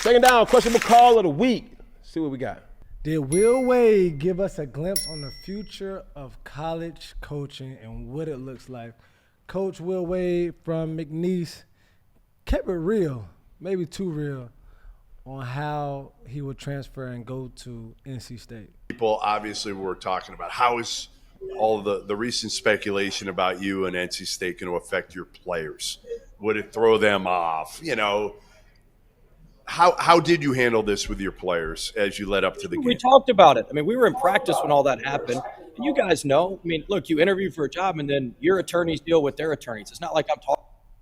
Second down, questionable call of the week. See what we got. Did Will Wade give us a glimpse on the future of college coaching and what it looks like? Coach Will Wade from McNeese kept it real, maybe too real, on how he would transfer and go to NC State. People obviously were talking about how is all the recent speculation about you and NC State going to affect your players? Would it throw them off? You know, how did you handle this with your players as you led up to the game? We talked about it. I mean, we were in practice when all that happened. And you guys know, I mean, look, you interview for a job and then your attorneys deal with their attorneys. It's not like I'm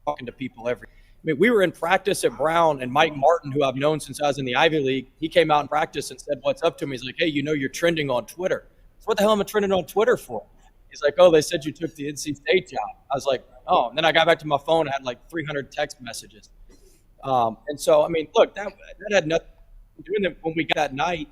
talking to people I mean, we were in practice at Brown, and Mike Martin, who I've known since I was in the Ivy League, he came out in practice and said, what's up to me? He's like, hey, you know you're trending on Twitter. So what the hell am I trending on Twitter for? He's like, oh, they said you took the NC State job. I was like, oh. And then I got back to my phone and had like 300 text messages. And so, I mean, look, that had nothing to do with it. When we got that night,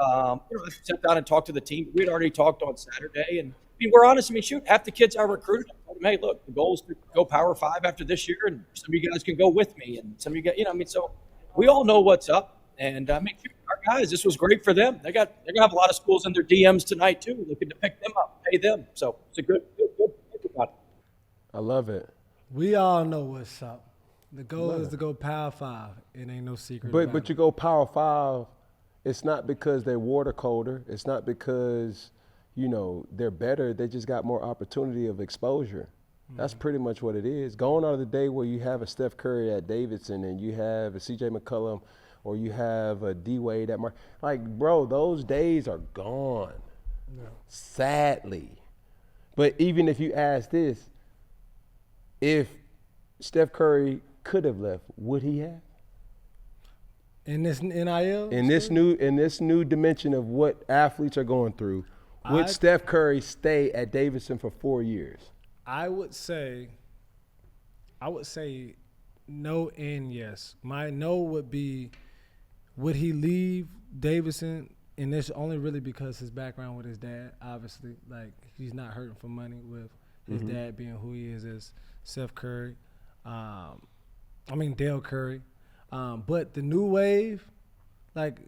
I sat down and talked to the team. We had already talked on Saturday. And I mean, we're honest. I mean, shoot, half the kids I recruited, I told them, hey, look, the goal is to go Power 5 after this year, and some of you guys can go with me. And some of you guys, I mean, so we all know what's up. And I mean, our guys, this was great for them. They're going to have a lot of schools in their DMs tonight, too, looking to pick them up, pay them. So it's a good. I love it. We all know what's up. The goal is to go Power 5. It ain't no secret. But you go Power 5, it's not because they're water colder. It's not because, they're better. They just got more opportunity of exposure. Mm-hmm. That's pretty much what it is. Going out of the day where you have a Steph Curry at Davidson and you have a C.J. McCollum or you have a D-Wade at bro, those days are gone, sadly. But even if you ask this, if Steph Curry could have left, would he have? In this NIL? In this new dimension of what athletes are going through, would Steph Curry stay at Davidson for 4 years? I would say no and yes. My no would be, would he leave Davidson? And this only really because his background with his dad, obviously. Like, he's not hurting for money with his dad being who he is as Steph Curry. Dale Curry. But the new wave, like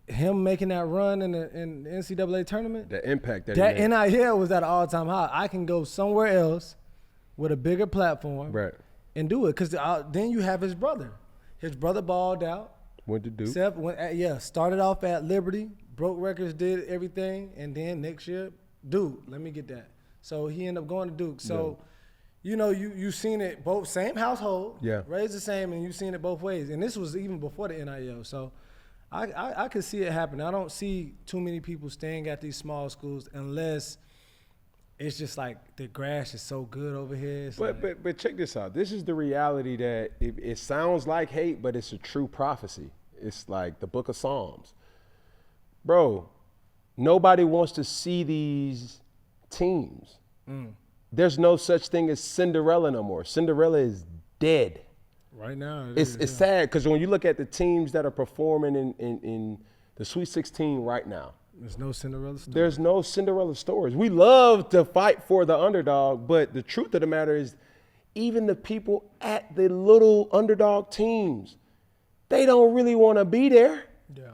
him making that run in the NCAA tournament. The impact that NIL was at an all-time high. I can go somewhere else with a bigger platform and do it. Because then you have his brother. His brother balled out. Went to Duke. Started off at Liberty, broke records, did everything, and then next year, Duke, let me get that. So he ended up going to Duke. So, you seen it both, same household, raised the same, and you seen it both ways. And this was even before the NIL. So I could see it happen. I don't see too many people staying at these small schools unless it's just like the grass is so good over here. But check this out. This is the reality that it sounds like hate, but it's a true prophecy. It's like the book of Psalms. Bro, nobody wants to see these teams. There's no such thing as Cinderella no more. Cinderella is dead. Right now. It's sad because when you look at the teams that are performing in the Sweet 16 right now, there's no Cinderella story. There's no Cinderella stories. We love to fight for the underdog, but the truth of the matter is even the people at the little underdog teams, they don't really want to be there. Yeah.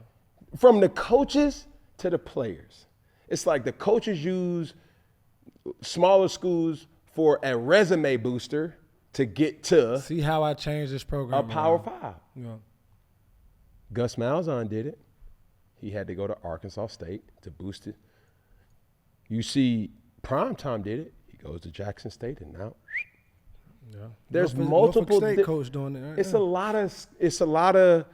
From the coaches to the players. It's like the coaches use smaller schools for a resume booster to get to. See how I changed this program. A Power 5. Yeah. Gus Malzahn did it. He had to go to Arkansas State to boost it. You see, Primetime did it. He goes to Jackson State, and now there's multiple State coach doing it. It's a lot of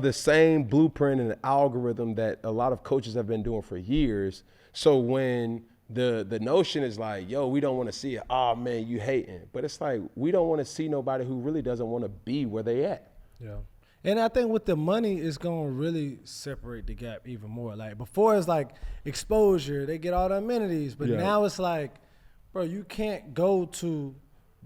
the same blueprint and algorithm that a lot of coaches have been doing for years. So when the notion is like, yo, we don't want to see it. Oh man, you hating. But it's like we don't want to see nobody who really doesn't want to be where they at. Yeah. And I think with the money, it's going to really separate the gap even more. Like before, it's like exposure. They get all the amenities. But now it's like, bro, you can't go to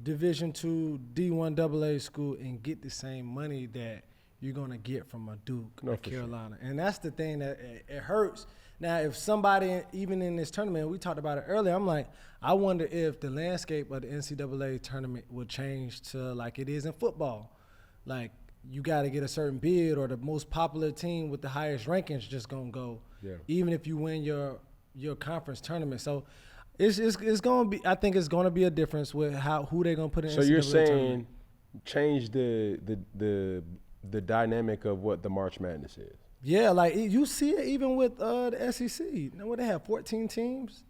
Division II, D1 AA school and get the same money that you're going to get from a Duke or Carolina. Sure. And that's the thing that it hurts. Now, if somebody, even in this tournament, we talked about it earlier, I'm like, I wonder if the landscape of the NCAA tournament will change to like it is in football. Like, you got to get a certain bid, or the most popular team with the highest rankings just gonna go. Yeah. Even if you win your conference tournament. So it's gonna be. I think it's gonna be a difference with who they're gonna put in. So you're saying tournament. change the dynamic of what the March Madness is. Yeah, like you see it even with the SEC. You know what, they have 14 teams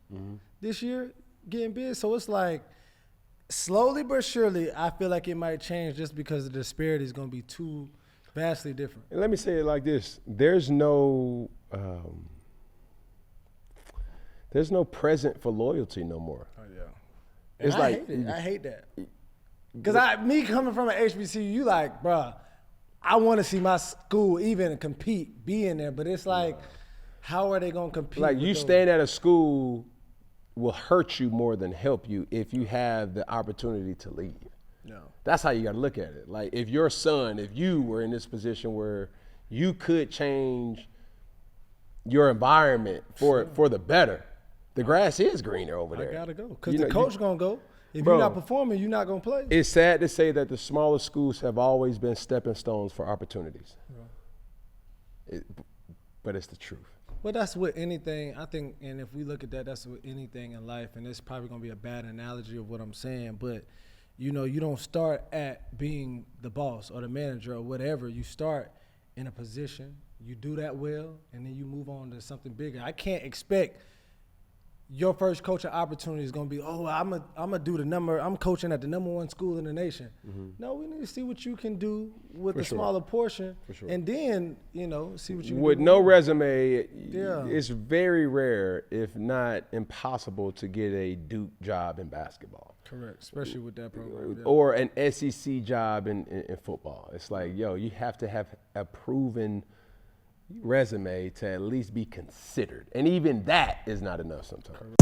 this year getting bid. So it's like slowly but surely, I feel like it might change just because the disparity is going to be too vastly different. And let me say it like this: there's no present for loyalty no more. Oh yeah, It's and like I hate that because me coming from an HBCU, you like, bruh, I want to see my school even compete, be in there, but it's like, how are they going to compete? like you staying at a school will hurt you more than help you if you have the opportunity to leave. No. That's how you got to look at it. Like if your son, if you were in this position where you could change your environment for the better, the grass is greener over there. I got to go because the coach going to go. If you're not performing, you're not going to play. It's sad to say that the smaller schools have always been stepping stones for opportunities. Yeah. But it's the truth. But that's with anything, I think, and if we look at that, that's with anything in life, and it's probably going to be a bad analogy of what I'm saying, but, you know, you don't start at being the boss or the manager or whatever. You start in a position, you do that well, and then you move on to something bigger. I can't expect your first coaching opportunity is going to be, I'm coaching at the #1 school in the nation. No, we need to see what you can do with the smaller portion, and then, you know, see what you can do. With no resume, it's very rare, if not impossible, to get a Duke job in basketball. Correct, especially with that program. Or an SEC job in football. It's like, you have to have a proven resume to at least be considered. And even that is not enough sometimes.